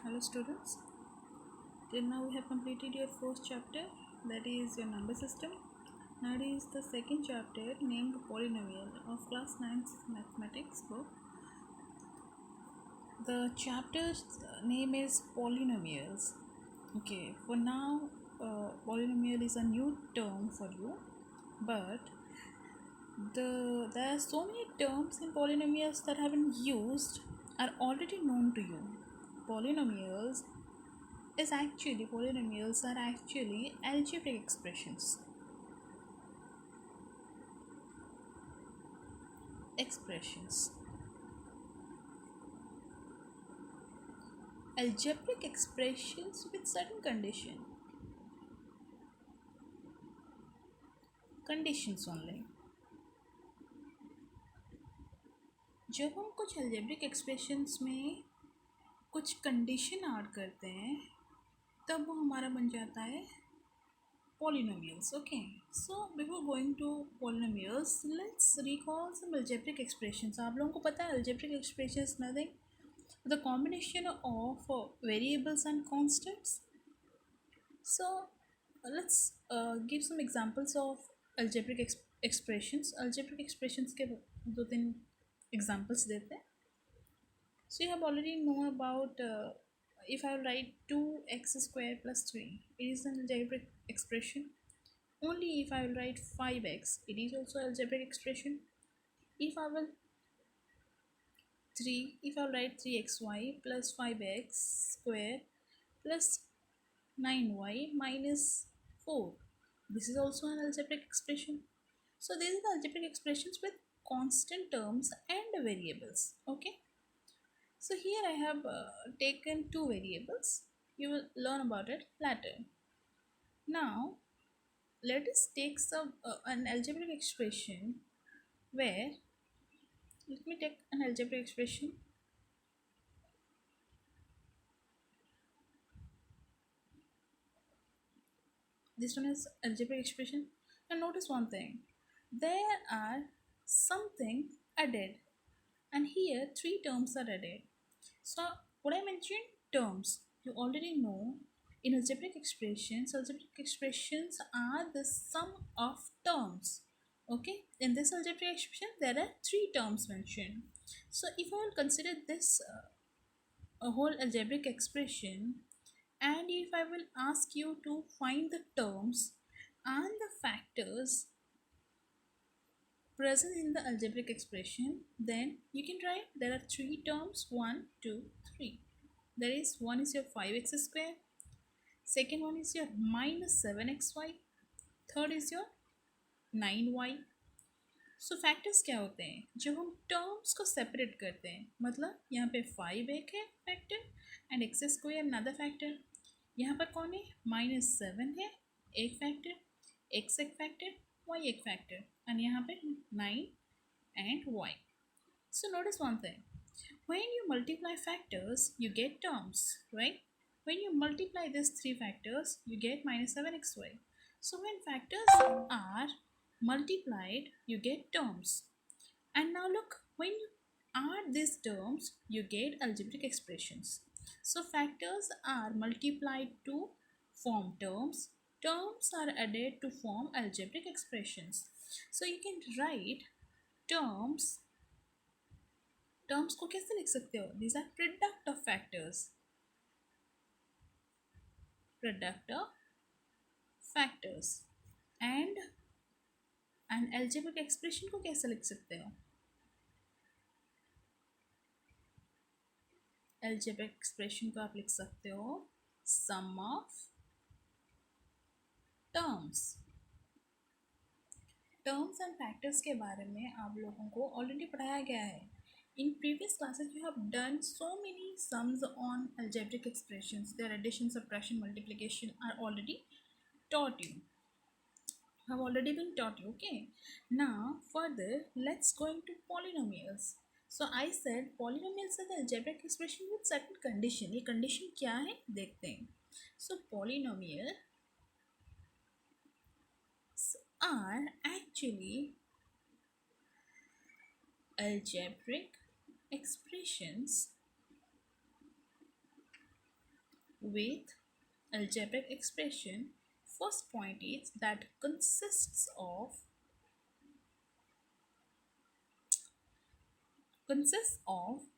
Hello students, till now we have completed your first chapter, that is your number system. Now it is the second chapter named polynomial of class 9 mathematics book. The chapter's name is polynomials. Okay, for now polynomial is a new term for you, but there are so many terms in polynomials that have been used are already known to you. Polynomials Polynomials are actually algebraic expressions. Expressions. Algebraic expressions with certain conditions only. जब हम कुछ algebraic expressions में कुछ condition add करते हैं तब वो हमारा बन जाता है polynomials. Okay, so before going to polynomials, let's recall some algebraic expressions. आप लोगों को पता है algebraic expressions nothing the combination of variables and constants. So let's give some examples of algebraic expressions. Algebraic expressions के दो तीन examples देते हैं. So you have already known about if I write 2x square plus 3, it is an algebraic expression. Only if I will write 5x, it is also algebraic expression. If I will 3, if I write 3xy plus 5x square plus 9y minus 4, this is also an algebraic expression. So these are the algebraic expressions with constant terms and variables. Okay, so here I have taken two variables. You will learn about it later. Now let us take some an algebraic expression where, let me take an algebraic expression. This one is algebraic expression. And notice one thing, there are something added, and here three terms are added. So what I mentioned, terms, you already know in algebraic expressions are the sum of terms. Okay, in this algebraic expression there are three terms mentioned. So if I will consider this a whole algebraic expression, and if I will ask you to find the terms and the factors present in the algebraic expression, then you can write there are three terms, 1, 2, 3. There is one is your 5x square, second one is your minus 7xy, third is your 9y. So factors क्या होते हैं जब हम terms को separate करते हैं, मतलब यहाँ पे 5 एक है factor and x square another factor, यहाँ पर कौन है -7 है एक फैक्टर, एक्स एक फैक्टर, वाई एक फैक्टर, एंड यहाँ पे 9 and y. So notice one thing, when you multiply factors you get terms, right? When you multiply these three factors you get -7xy. So when factors are multiplied you get terms. And now look, when you add these terms you get algebraic expressions. So factors are multiplied to form terms, terms are added to form algebraic expressions. So you can write terms को कैसे लिख सकते हो, these are product of factors, and an algebraic expression को कैसे लिख सकते हो, algebraic expression को आप लिख सकते हो sum of terms. Terms and factors के बारे में आप लोगों को ऑलरेडी पढ़ाया गया है. In previous classes you have done so many sums on algebraic expressions. Their addition, subtraction, multiplication are already taught you. Have already been taught you. Okay. Now further let's go into polynomials. So I said polynomials are the algebraic expression with certain condition. ये condition क्या है देखते हैं. So polynomial are actually algebraic expressions with algebraic expression, first point is that consists of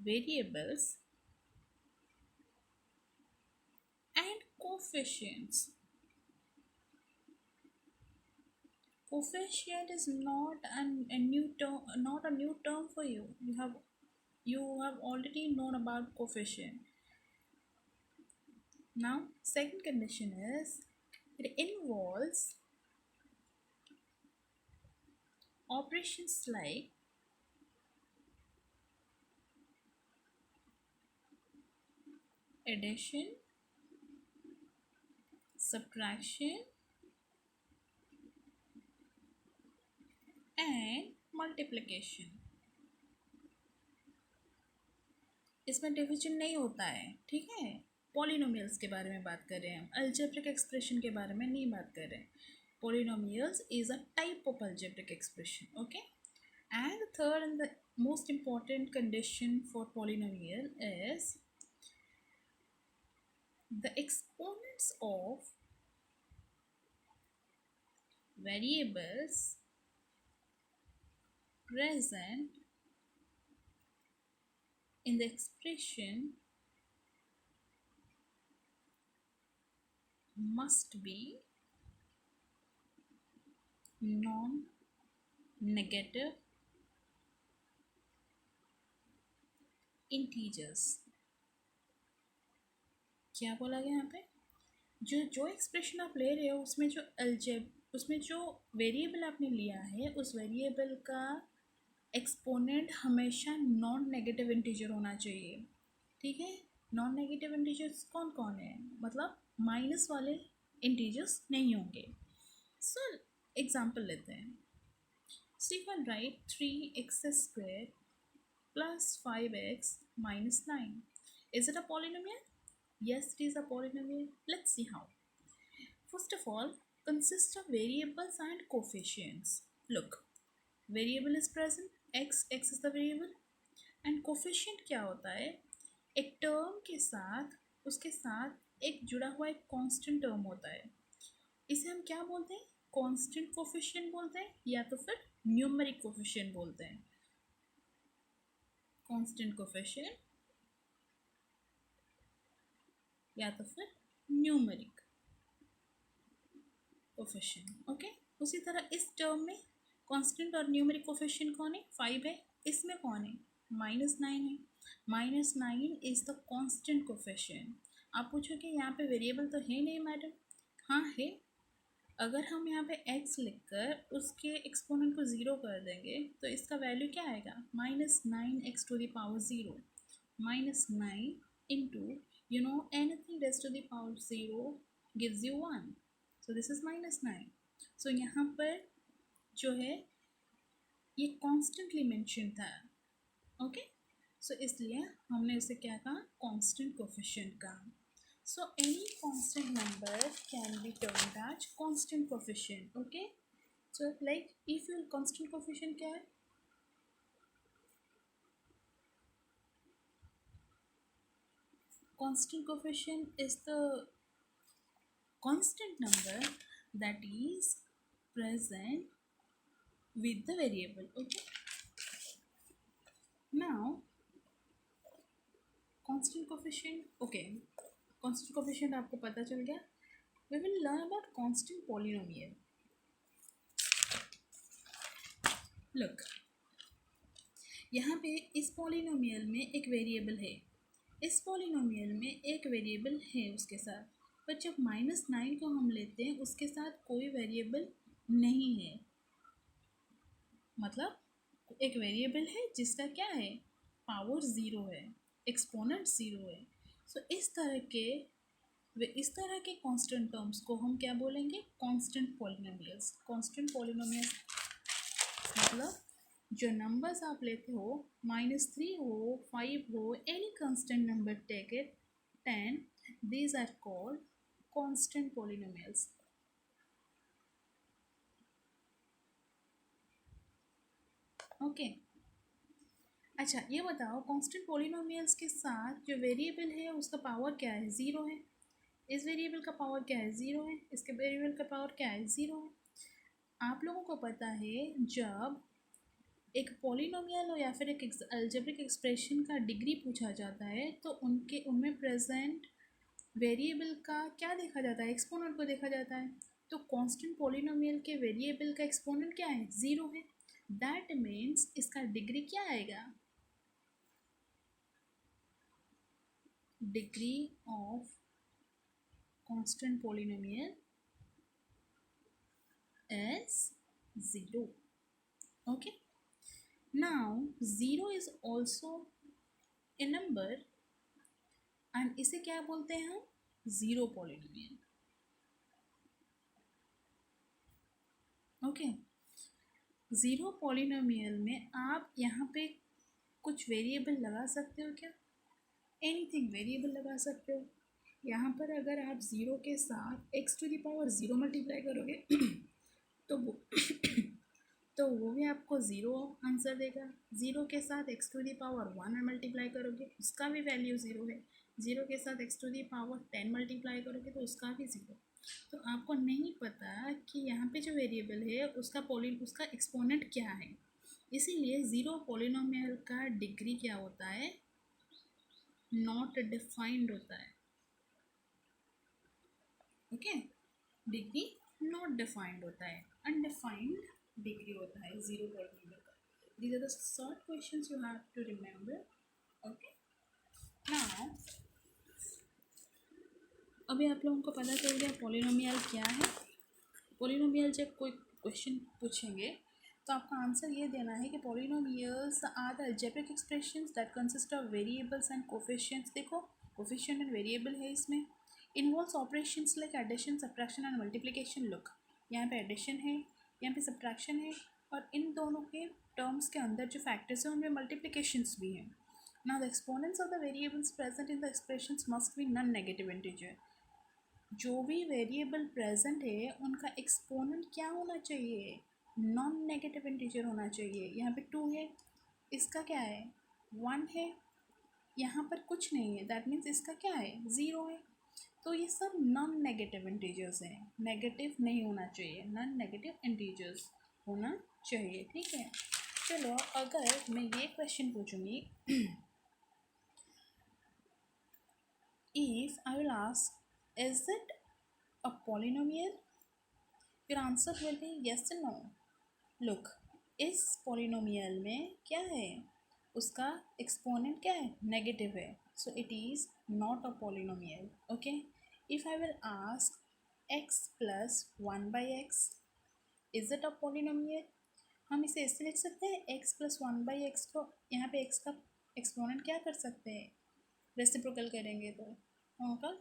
variables and coefficients. Coefficient is a new term, not a new term for you. You have already known about coefficient. Now, second condition is it involves operations like addition, subtraction, and multiplication. इसमें division नहीं होता है, ठीक है। Polynomials के बारे में बात कर रहे हैं हम, अलजेब्रिक एक्सप्रेशन के बारे में नहीं बात कर रहे हैं। Polynomials is a type of algebraic expression, okay. And third and the most important condition for polynomial is the exponents of variables present in the expression must be non-negative integers. क्या बोला गया यहाँ पे? जो एक्सप्रेशन आप ले रहे हो उसमें जो वेरिएबल आपने लिया है उस वेरिएबल का एक्सपोनेंट हमेशा नॉन नेगेटिव इंटीजर होना चाहिए, ठीक है। नॉन नेगेटिव इंटीजर्स कौन कौन है, मतलब माइनस वाले इंटीजर्स नहीं होंगे। सो एग्जांपल लेते हैं। So you can write 3x squared plus 5x minus 9. Is it a polynomial? Yes, it is a polynomial. Let's see how. First of all, consists of variables and coefficients. Look, variable is present, x is the variable, and coefficient क्या होता है? एक term के साथ उसके साथ एक जुड़ा हुआ एक कांस्टेंट टर्म होता है, इसे हम क्या बोलते हैं? कांस्टेंट कोफिशिएंट बोलते हैं या तो फिर न्यूमेरिक कोफिशिएंट बोलते हैं। कांस्टेंट कोफिशिएंट या तो फिर न्यूमेरिक कोफिशिएंट, ओके। उसी तरह इस टर्म में कांस्टेंट और न्यूमेरिक कोफिशिएंट कौन है? 5 है। इसमें कौन है? -9 है। -9 इज द कांस्टेंट कोफिशिएंट। आप पूछोगे यहाँ पे वेरिएबल तो है नहीं मैडम? हाँ है। अगर हम यहाँ पे x लिखकर उसके एक्सपोनेंट को 0 कर देंगे तो इसका वैल्यू क्या आएगा? -9x to the power 0 -9 into anything raised to the power 0 gives you 1, so this is -9। so यहाँ पर जो है ये कॉन्स्टेंटली मेंशन था, ओके। सो इसलिए हमने इसे क्या कहा? कांस्टेंट कोफिशिएंट कहा। So any constant number can be termed as constant coefficient, okay? So like if your constant coefficient क्या है? Constant coefficient is the constant number that is present with the variable, okay? Now constant coefficient, okay, constant coefficient आपको पता चल गया। We will learn about constant polynomial. Look, यहाँ पे इस polynomial में एक वेरिएबल है, इस पॉलिनोमियल में एक वेरिएबल है उसके साथ, पर जब -9 को हम लेते हैं उसके साथ कोई वेरिएबल नहीं है, मतलब एक वेरिएबल है जिसका क्या है? पावर 0 है, एक्सपोनेंट 0 है। सो इस तरह के कांस्टेंट टर्म्स को हम क्या बोलेंगे? Constant polynomials. कांस्टेंट पॉलिनोमियल्स मतलब जो नंबर्स आप लेते हो, -3 हो, 5 हो, एनी कांस्टेंट नंबर, take it 10, these are called constant polynomials, okay. अच्छा ये बताओ, कांस्टेंट पॉलिनोमियल्स के साथ जो वेरिएबल है उसका पावर क्या है? 0 है। इस वेरिएबल का पावर क्या है, ज़ीरो है, इसके वेरिएबल का पावर क्या है, ज़ीरो है। आप लोगों को पता है जब एक पॉलिनोमियल हो या फिर एक अलजेब्रिक एक्सप्रेशन का डिग्री पूछा जाता है तो उनमें प्रेजेंट वेरिएबल का क्या देखा जाता है, एक्सपोनेंट को देखा जाता है। तो कांस्टेंट पॉलिनोमियल के वेरिएबल का एक्सपोनेंट क्या है, ज़ीरो है। दैट मीन्स इसका डिग्री क्या आएगा, degree of constant polynomial is 0. Okay, now 0 is also a number and इसे क्या बोलते हैं हम, zero polynomial. Okay, zero polynomial में आप यहाँ पे कुछ वेरिएबल लगा सकते हो क्या, एनीथिंग वेरिएबल लगा सकते हो। यहाँ पर अगर आप ज़ीरो के साथ x to the power zero multiply करोगे तो वो तो वो भी आपको ज़ीरो आंसर देगा। ज़ीरो के साथ x to the power one multiply करोगे उसका भी वैल्यू ज़ीरो है। ज़ीरो के साथ x to the power 10 multiply करोगे तो उसका भी ज़ीरो। तो आपको नहीं पता कि यहाँ पे जो वेरिएबल है उसका एक्सपोनेंट क्या है, इसीलिए ज़ीरो पॉलिनोमियल का डिग्री क्या होता है, नॉट डिफाइंड होता है। ओके, डिग्री नॉट डिफाइंड होता है, अनडिफाइंड डिग्री होता है ज़ीरो पॉलिनोमियल का। These are the short questions you have to remember. Okay, now अभी आप लोगों को पता चल गया पॉलिनोमियल क्या है। पॉलिनोमियल जब कोई क्वेश्चन पूछेंगे तो आपका आंसर ये देना है कि polynomials are the algebraic expressions that consist of variables and coefficients. देखो कोफिशिएंट एंड वेरिएबल है इसमें, involves operations like addition, subtraction and multiplication. Look, यहाँ पे एडिशन है, यहाँ पे सब्ट्रैक्शन है, और इन दोनों के टर्म्स के अंदर जो फैक्टर्स हैं उनमें मल्टीप्लिकेशंस भी हैं। Now the exponents of the variables present in the expressions must be non negative integer. जो भी वेरिएबल प्रेजेंट है उनका एक्सपोनेंट क्या होना चाहिए, नॉन नेगेटिव इंटीजर होना चाहिए। यहाँ पे टू है, इसका क्या है, वन है, यहाँ पर कुछ नहीं है, दैट मीन्स इसका क्या है, ज़ीरो है। तो ये सब नॉन नेगेटिव इंटीजर्स हैं, नेगेटिव नहीं होना चाहिए, नॉन नेगेटिव इंटीजर्स होना चाहिए। ठीक है, चलो अगर मैं ये क्वेश्चन पूछूंगी, if I will ask, is it a polynomial? Your answer will be yes and no. Look, इस polynomial में क्या है, उसका exponent क्या है, negative है, so it is not a polynomial. Okay, if I will ask x plus 1 by x, is it a polynomial? हम इसे ऐसे लिख सकते हैं, x plus 1 by x को यहाँ पे x का exponent क्या कर सकते हैं, रेसिप्रोकल करेंगे तो होगा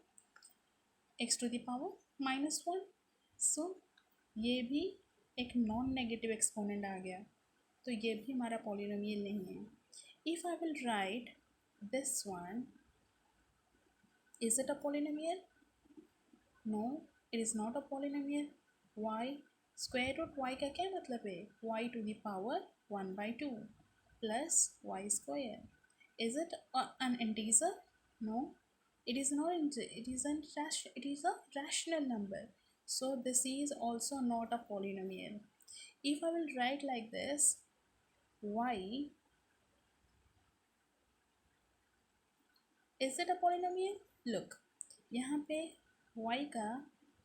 x to the power minus one. So ये भी एक नॉन नेगेटिव एक्सपोनेंट आ गया, तो ये भी हमारा पॉलिनोमियल नहीं है। If I will write this one, is it a polynomial? No, it is not a polynomial. Why? Square root y का क्या मतलब है, y to the power one by two plus y square. Is it an integer? No, it is not. It is a rational number. So this is also not a polynomial. If I will write like this, y, is it a polynomial? Look, यहाँ पे y का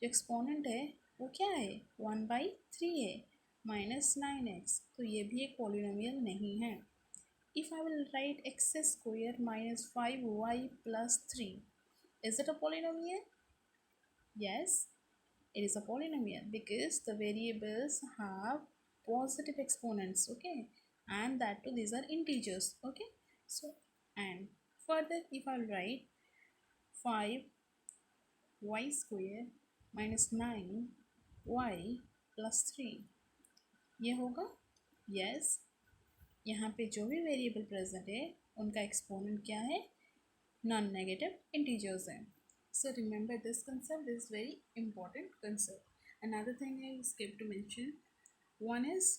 जो exponent है वो क्या है, one by three है, minus nine x, तो ये भी एक पॉलिनोमियल नहीं है। If I will write x square minus 5y plus 3, is it a polynomial? Yes, it is a polynomial because the variables have positive exponents. Okay, and that too these are integers. Okay, so and further if I write 5y square minus 9y plus 3, ये होगा yes। यहाँ पे जो भी variable present है उनका exponent क्या है, नॉन नेगेटिव इंटीजर्स हैं। So remember this concept, this is very important concept. Another thing I skipped to mention, one is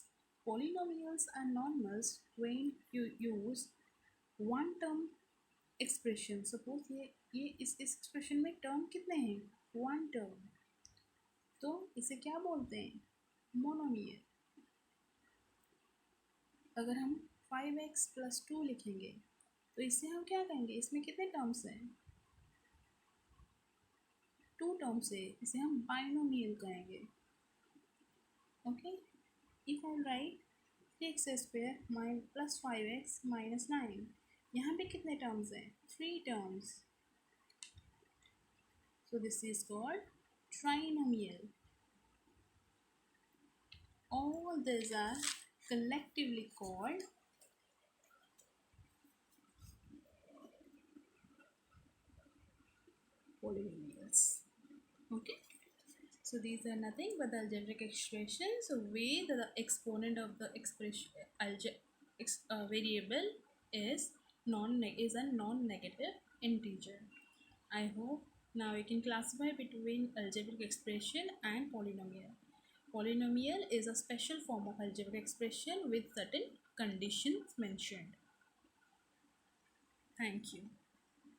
polynomials are normals when you use one term expression. Suppose ये ये इस expression में term कितने हैं? One term, तो इसे क्या बोलते हैं? मोनोमियल। अगर हम 5x+2 लिखेंगे तो इससे हम क्या कहेंगे? इसमें कितने टर्म्स हैं? टू टर्म्स है, इसे हम बाइनोमियल कहेंगे। Okay, if I right 3x² plus 5x minus 9, यहाँ पे कितने टर्म्स हैं? Three terms, so this is called trinomial. All these are collectively called polynomials. Okay, so these are nothing but the algebraic expressions where the exponent of the expression variable is a non-negative integer. I hope now we can classify between algebraic expression and polynomial. Polynomial is a special form of algebraic expression with certain conditions mentioned. Thank you.